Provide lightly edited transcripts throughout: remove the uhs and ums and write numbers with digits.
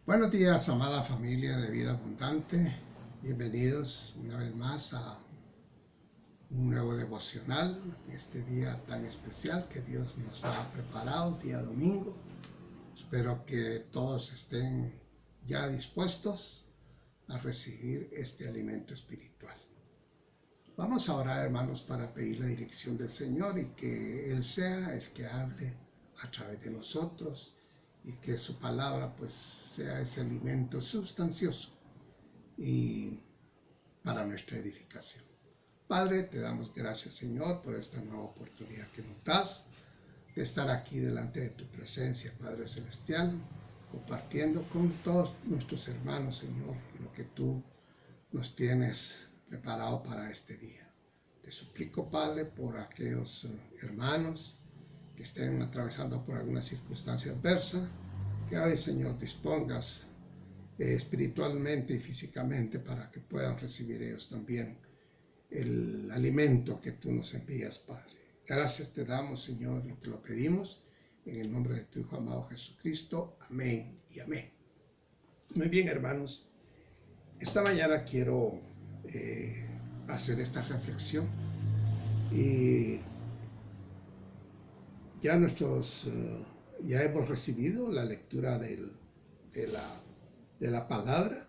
Buenos días, amada familia de Vida Abundante. Bienvenidos una vez más a un nuevo devocional, este día tan especial que Dios nos ha preparado, día domingo. Espero que todos estén ya dispuestos a recibir este alimento espiritual. Vamos a orar, hermanos, para pedir la dirección del Señor y que Él sea el que hable a través de nosotros y que su palabra pues sea ese alimento sustancioso y para nuestra edificación. Padre, te damos gracias, Señor, por esta nueva oportunidad que nos das de estar aquí delante de tu presencia, Padre Celestial, compartiendo con todos nuestros hermanos, Señor, lo que tú nos tienes preparado para este día. Te suplico, Padre, por aquellos hermanos que estén atravesando por alguna circunstancia adversa, que hoy, Señor, dispongas espiritualmente y físicamente para que puedan recibir ellos también el alimento que tú nos envías, Padre. Gracias te damos, Señor, y te lo pedimos en el nombre de tu Hijo amado Jesucristo. Amén y amén. Muy bien, hermanos. Esta mañana quiero hacer esta reflexión y ya ya hemos recibido la lectura de la palabra,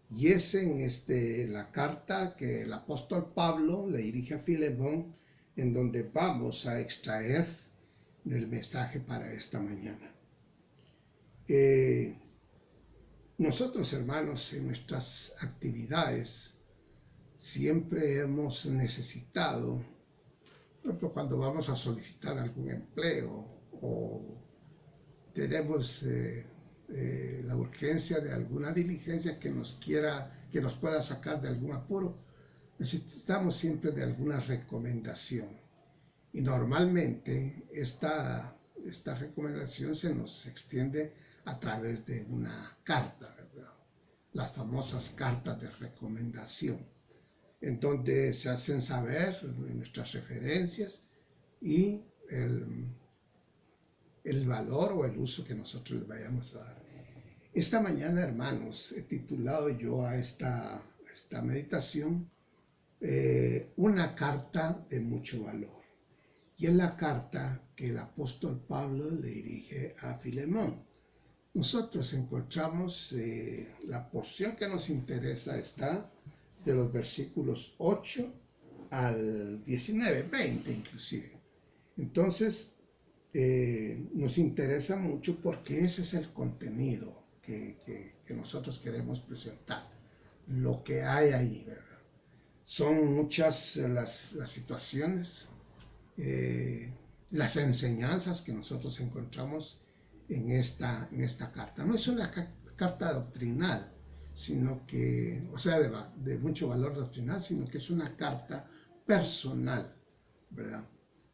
y es en la carta que el apóstol Pablo le dirige a Filemón, en donde vamos a extraer el mensaje para esta mañana. Nosotros, hermanos, en nuestras actividades siempre hemos necesitado, por ejemplo, cuando vamos a solicitar algún empleo o tenemos la urgencia de alguna diligencia que nos pueda sacar de algún apuro, necesitamos siempre de alguna recomendación. Y normalmente esta recomendación se nos extiende a través de una carta, ¿verdad? Las famosas cartas de recomendación, en donde se hacen saber nuestras referencias y el valor o el uso que nosotros les vayamos a dar. Esta mañana, hermanos, he titulado yo a esta meditación una carta de mucho valor. Y es la carta que el apóstol Pablo le dirige a Filemón. Nosotros encontramos la porción que nos interesa está de los versículos 8 al 19, 20 inclusive. Entonces, nos interesa mucho porque ese es el contenido que nosotros queremos presentar, lo que hay ahí, ¿verdad? Son muchas las situaciones, las enseñanzas que nosotros encontramos en esta carta. No es una carta doctrinal, sino que, o sea, de mucho valor doctrinal, sino que es una carta personal, ¿verdad?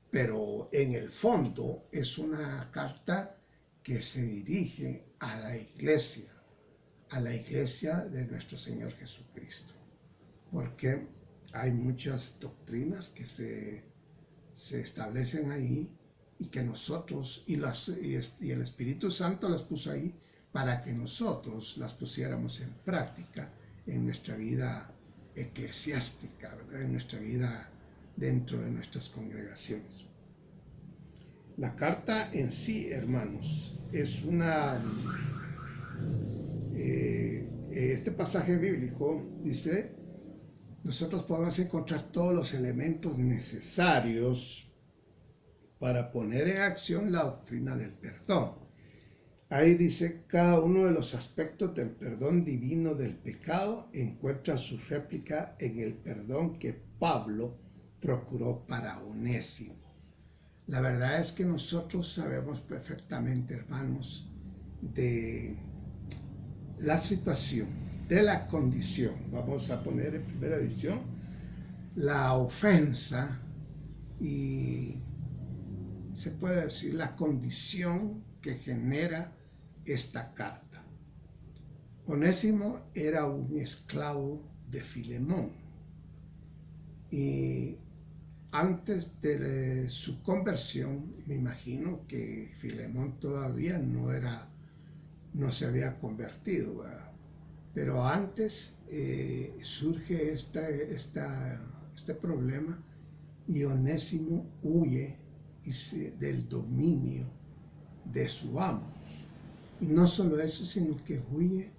Pero en el fondo es una carta que se dirige a la iglesia de nuestro Señor Jesucristo, porque hay muchas doctrinas que se establecen ahí y que nosotros, y el Espíritu Santo las puso ahí para que nosotros las pusiéramos en práctica en nuestra vida eclesiástica, ¿verdad? En nuestra vida dentro de nuestras congregaciones. La carta en sí, hermanos, es este pasaje bíblico dice, nosotros podemos encontrar todos los elementos necesarios para poner en acción la doctrina del perdón. Ahí dice, cada uno de los aspectos del perdón divino del pecado encuentra su réplica en el perdón que Pablo procuró para Onésimo. La verdad es que nosotros sabemos perfectamente, hermanos, de la situación, de la condición. Vamos a poner en primera edición la ofensa y se puede decir la condición que genera esta carta. Onésimo era un esclavo de Filemón y antes de su conversión, me imagino que Filemón todavía no era no se había convertido, ¿verdad? Pero antes surge este problema y Onésimo huye del dominio de su amo. Y no solo eso, sino que huye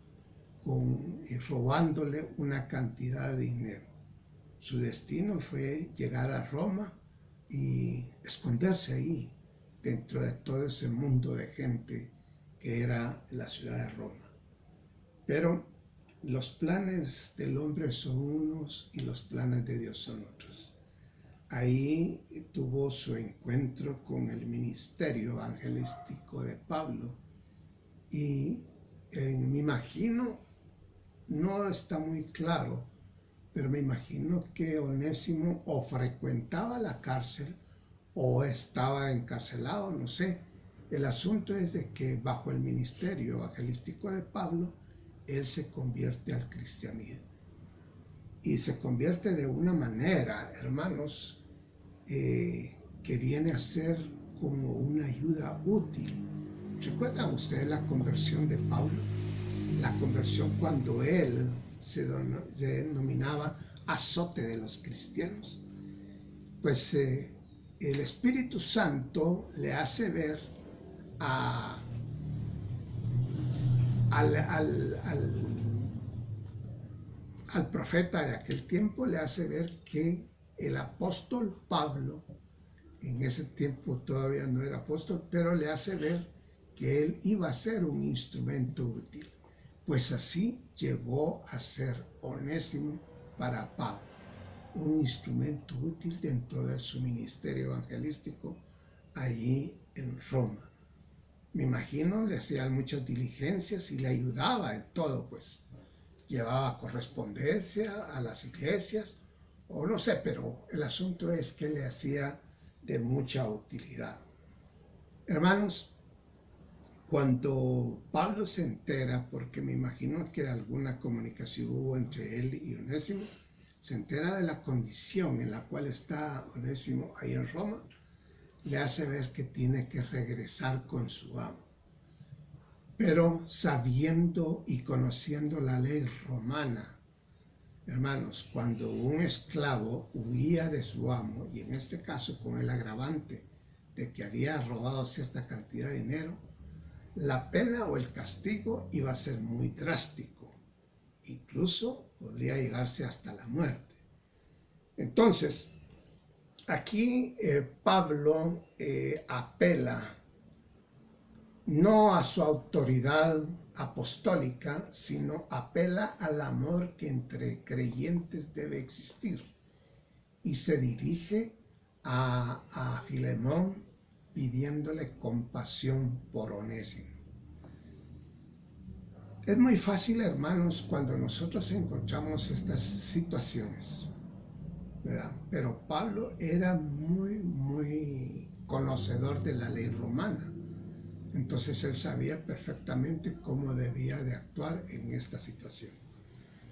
robándole una cantidad de dinero. Su destino fue llegar a Roma y esconderse ahí, dentro de todo ese mundo de gente que era la ciudad de Roma. Pero los planes del hombre son unos y los planes de Dios son otros. Ahí tuvo su encuentro con el ministerio evangelístico de Pablo y me imagino, no está muy claro, pero me imagino que Onésimo o frecuentaba la cárcel o estaba encarcelado, no sé. El asunto es de que bajo el ministerio evangelístico de Pablo, él se convierte al cristianismo. Y se convierte de una manera, hermanos, que viene a ser como una ayuda útil. ¿Recuerdan ustedes la conversión de Pablo? La conversión cuando él se denominaba azote de los cristianos. Pues el Espíritu Santo le hace ver al profeta de aquel tiempo, le hace ver que el apóstol Pablo, en ese tiempo todavía no era apóstol, pero le hace ver que él iba a ser un instrumento útil. Pues así llegó a ser Onésimo para Pablo, un instrumento útil dentro de su ministerio evangelístico allí en Roma. Me imagino le hacían muchas diligencias y le ayudaba en todo, pues llevaba correspondencia a las iglesias, o no sé, pero el asunto es que le hacía de mucha utilidad. Hermanos, cuando Pablo se entera, porque me imagino que alguna comunicación hubo entre él y Onésimo, se entera de la condición en la cual está Onésimo ahí en Roma, le hace ver que tiene que regresar con su amo. Pero sabiendo y conociendo la ley romana, hermanos, cuando un esclavo huía de su amo, y en este caso con el agravante de que había robado cierta cantidad de dinero, la pena o el castigo iba a ser muy drástico, incluso podría llegarse hasta la muerte. Entonces, aquí Pablo apela no a su autoridad apostólica, sino apela al amor que entre creyentes debe existir y se dirige a Filemón pidiéndole compasión por Onésimo. Es muy fácil, hermanos, cuando nosotros encontramos estas situaciones, ¿verdad? Pero Pablo era muy conocedor de la ley romana. Entonces él sabía perfectamente cómo debía de actuar en esta situación.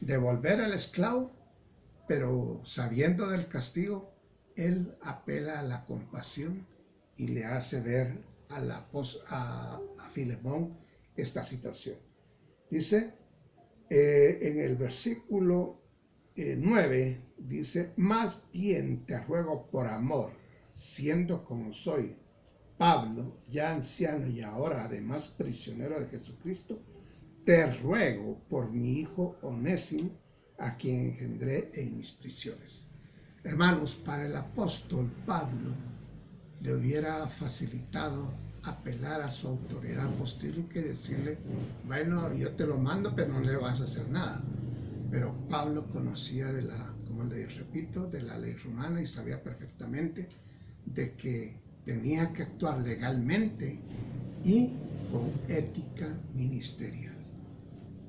Devolver al esclavo, pero sabiendo del castigo, él apela a la compasión y le hace ver a Filemón esta situación. Dice en el versículo 9, dice, más bien te ruego por amor, siendo como soy, Pablo, ya anciano y ahora además prisionero de Jesucristo, te ruego por mi hijo Onésimo, a quien engendré en mis prisiones. Hermanos, para el apóstol Pablo le hubiera facilitado apelar a su autoridad apostólica y decirle, bueno, yo te lo mando, pero no le vas a hacer nada. Pero Pablo conocía como les repito, de la ley romana y sabía perfectamente de que tenía que actuar legalmente y con ética ministerial.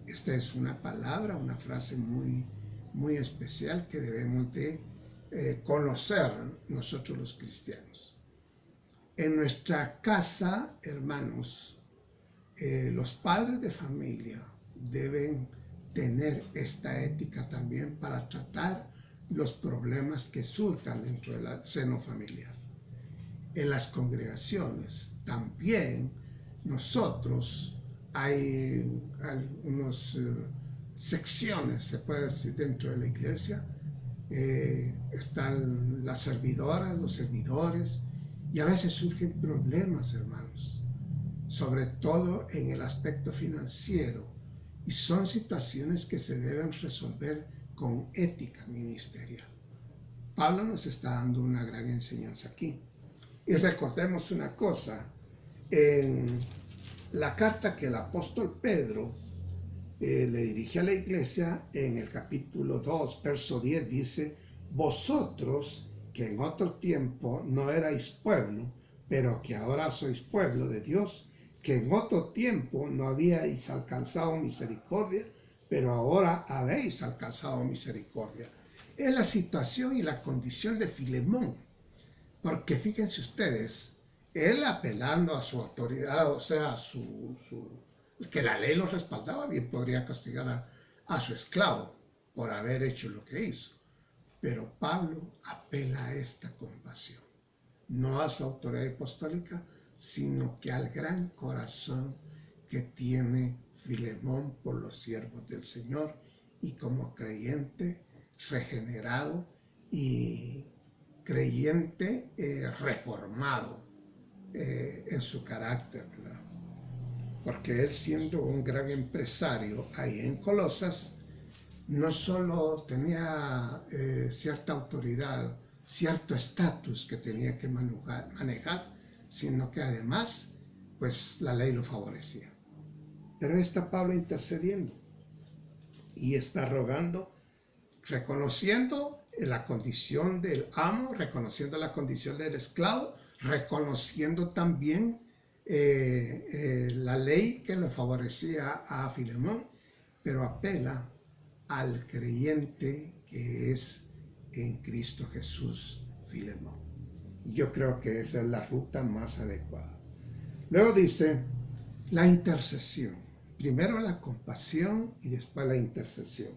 Esta es una palabra, una frase muy especial que debemos de conocer nosotros los cristianos. En nuestra casa, hermanos, los padres de familia deben tener esta ética también para tratar los problemas que surjan dentro del seno familiar. En las congregaciones también nosotros hay algunas secciones, se puede decir, dentro de la iglesia. Están las servidoras, los servidores, y a veces surgen problemas, hermanos, sobre todo en el aspecto financiero, y son situaciones que se deben resolver con ética ministerial. Pablo nos está dando una gran enseñanza aquí. Y recordemos una cosa, en la carta que el apóstol Pedro le dirige a la iglesia, en el capítulo 2, verso 10, dice: vosotros que en otro tiempo no erais pueblo, pero que ahora sois pueblo de Dios, que en otro tiempo no habíais alcanzado misericordia, pero ahora habéis alcanzado misericordia. Es la situación y la condición de Filemón, porque fíjense ustedes, él apelando a su autoridad, o sea, que la ley lo respaldaba, bien podría castigar a su esclavo por haber hecho lo que hizo. Pero Pablo apela a esta compasión, no a su autoridad apostólica, sino que al gran corazón que tiene Filemón por los siervos del Señor, y como creyente regenerado y creyente reformado en su carácter, ¿verdad? Porque él, siendo un gran empresario ahí en Colosas, no solo tenía cierta autoridad, cierto estatus que tenía que manejar, sino que además, pues la ley lo favorecía. Pero está Pablo intercediendo y está rogando, reconociendo la condición del amo, reconociendo la condición del esclavo, reconociendo también la ley que le favorecía a Filemón, pero apela al creyente que es en Cristo Jesús, Filemón. Yo creo que esa es la ruta más adecuada. Luego dice la intercesión. Primero la compasión y después la intercesión.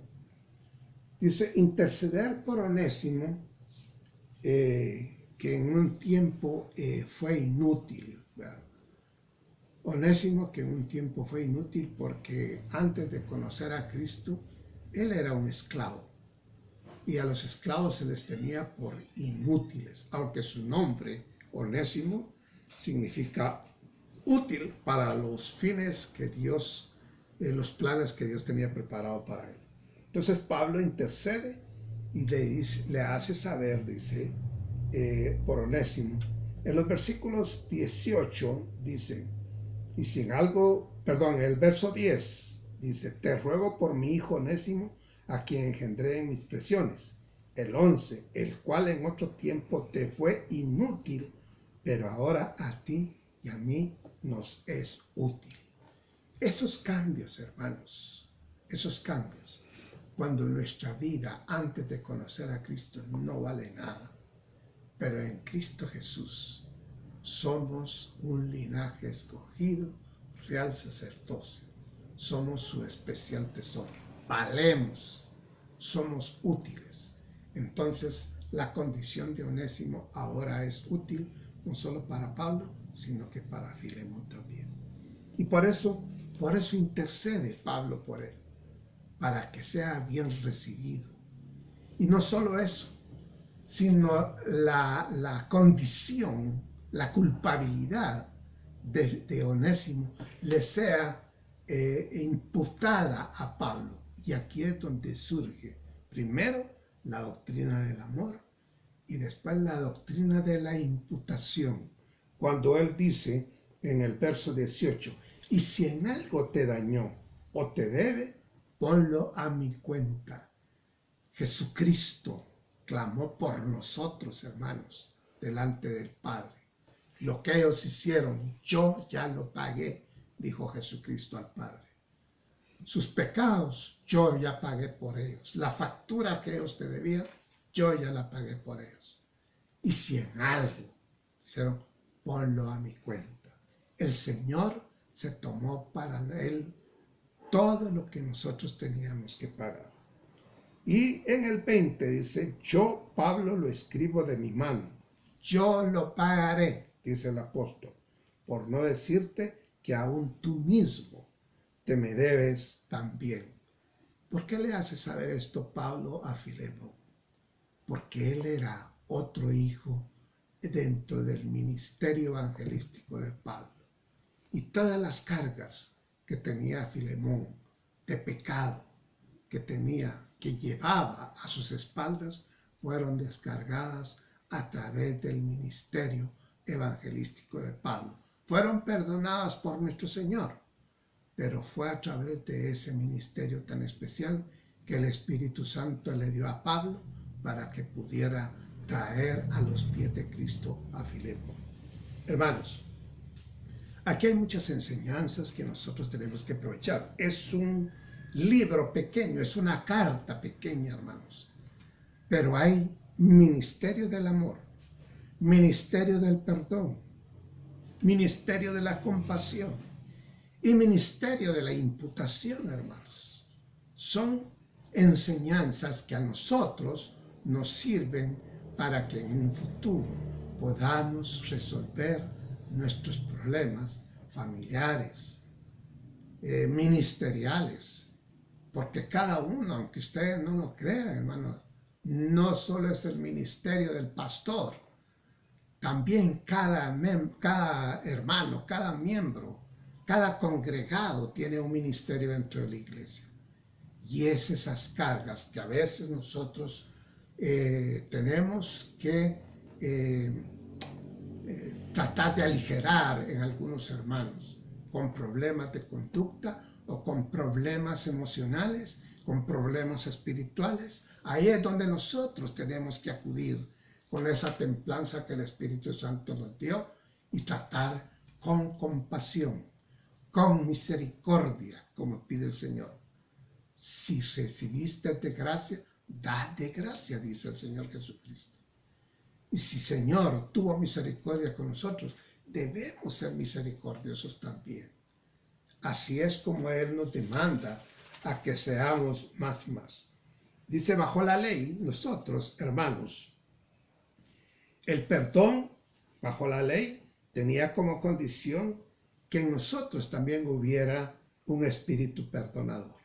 Dice: interceder por Onésimo, que en un tiempo fue inútil, ¿verdad? Onésimo, que en un tiempo fue inútil porque antes de conocer a Cristo, él era un esclavo, y a los esclavos se les tenía por inútiles, aunque su nombre, Onésimo, significa útil para los fines que Dios, los planes que Dios tenía preparado para él. Entonces Pablo intercede y le hace saber, dice, por Onésimo. En los versículos 18 dice, y sin algo, perdón, el verso 10 dice: te ruego por mi hijo Onésimo, a quien engendré en mis prisiones. El 11, el cual en otro tiempo te fue inútil, pero ahora a ti y a mí nos es útil. Esos cambios, hermanos, esos cambios, cuando nuestra vida antes de conocer a Cristo no vale nada, pero en Cristo Jesús somos un linaje escogido, real sacerdocio, somos su especial tesoro, valemos, somos útiles. Entonces la condición de Onésimo ahora es útil, no solo para Pablo, sino que para Filemón también. Y por eso intercede Pablo por él, para que sea bien recibido. Y no solo eso, sino la condición, la culpabilidad de Onésimo le sea imputada a Pablo. Y aquí es donde surge primero la doctrina del amor y después la doctrina de la imputación. Cuando él dice en el verso 18, y si en algo te dañó o te debe, ponlo a mi cuenta. Jesucristo clamó por nosotros, hermanos, delante del Padre. Lo que ellos hicieron, yo ya lo pagué, dijo Jesucristo al Padre. Sus pecados, yo ya pagué por ellos. La factura que ellos te debían, yo ya la pagué por ellos. Y si en algo hicieron, ponlo a mi cuenta. El Señor se tomó para él todo lo que nosotros teníamos que pagar. Y en el 20 dice, yo, Pablo, lo escribo de mi mano. Yo lo pagaré, dice el apóstol, por no decirte que aún tú mismo te me debes también. ¿Por qué le hace saber esto Pablo a Filemón? Porque él era otro hijo dentro del ministerio evangelístico de Pablo. Y todas las cargas que tenía Filemón de pecado, que llevaba a sus espaldas, fueron descargadas a través del ministerio evangelístico de Pablo. Fueron perdonadas por nuestro Señor, pero fue a través de ese ministerio tan especial que el Espíritu Santo le dio a Pablo para que pudiera traer a los pies de Cristo a Filemón. Hermanos, aquí hay muchas enseñanzas que nosotros tenemos que aprovechar. Es un libro pequeño, es una carta pequeña, hermanos. Pero hay ministerio del amor, ministerio del perdón, ministerio de la compasión y ministerio de la imputación, hermanos. Son enseñanzas que a nosotros nos sirven para que en un futuro podamos resolver nuestros problemas familiares, ministeriales, porque cada uno, aunque ustedes no lo crean, hermanos, no solo es el ministerio del pastor, también cada hermano, cada miembro, cada congregado tiene un ministerio dentro de la iglesia. Y es esas cargas que a veces nosotros tenemos que tratar de aligerar en algunos hermanos con problemas de conducta o con problemas emocionales, con problemas espirituales. Ahí es donde nosotros tenemos que acudir con esa templanza que el Espíritu Santo nos dio y tratar con compasión, con misericordia, como pide el Señor. Si recibiste de gracia, da de gracia, dice el Señor Jesucristo. Y si Señor tuvo misericordia con nosotros, debemos ser misericordiosos también. Así es como Él nos demanda a que seamos más y más. Dice, bajo la ley, nosotros, hermanos, el perdón bajo la ley tenía como condición que en nosotros también hubiera un espíritu perdonador.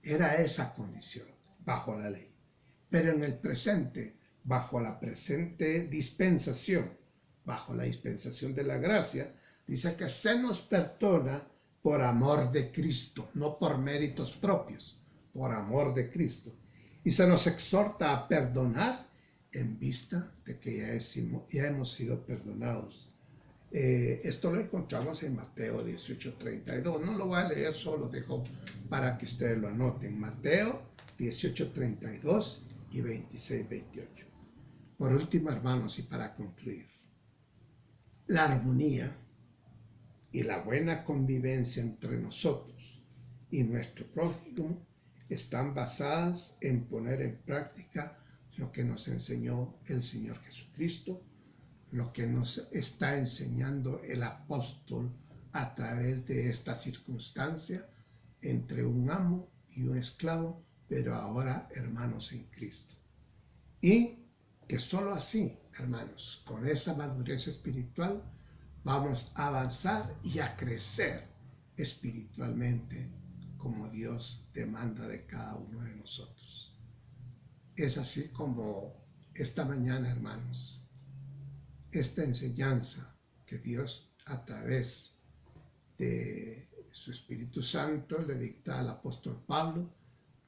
Era esa condición bajo la ley. Pero en el presente, bajo la presente dispensación, bajo la dispensación de la gracia, dice que se nos perdona por amor de Cristo, no por méritos propios, por amor de Cristo. Y se nos exhorta a perdonar en vista de que ya hemos sido perdonados. Esto lo encontramos en Mateo 18:32. No lo voy a leer, solo dejo para que ustedes lo anoten. Mateo 18:32 y 26:28. Por último, hermanos, y para concluir, la armonía y la buena convivencia entre nosotros y nuestro prójimo están basadas en poner en práctica lo que nos enseñó el Señor Jesucristo, lo que nos está enseñando el apóstol a través de esta circunstancia entre un amo y un esclavo, pero ahora hermanos en Cristo. Y que solo así, hermanos, con esa madurez espiritual, vamos a avanzar y a crecer espiritualmente como Dios demanda de cada uno de nosotros. Es así como esta mañana, hermanos, esta enseñanza que Dios a través de su Espíritu Santo le dicta al apóstol Pablo,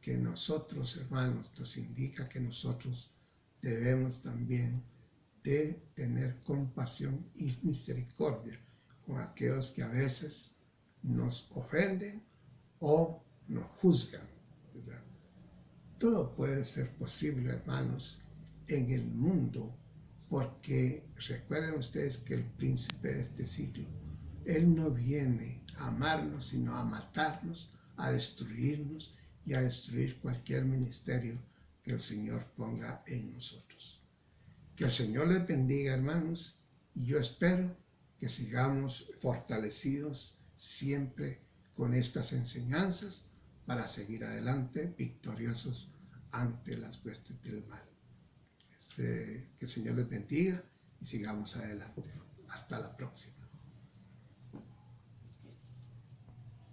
que nosotros, hermanos, nos indica que nosotros debemos también de tener compasión y misericordia con aquellos que a veces nos ofenden o nos juzgan, ¿verdad? Todo puede ser posible, hermanos, en el mundo, porque recuerden ustedes que el príncipe de este siglo, él no viene a amarnos, sino a matarnos, a destruirnos y a destruir cualquier ministerio que el Señor ponga en nosotros. Que el Señor les bendiga, hermanos, y yo espero que sigamos fortalecidos siempre con estas enseñanzas para seguir adelante victoriosos ante las huestes del mal. Que el Señor les bendiga y sigamos adelante. Hasta la próxima.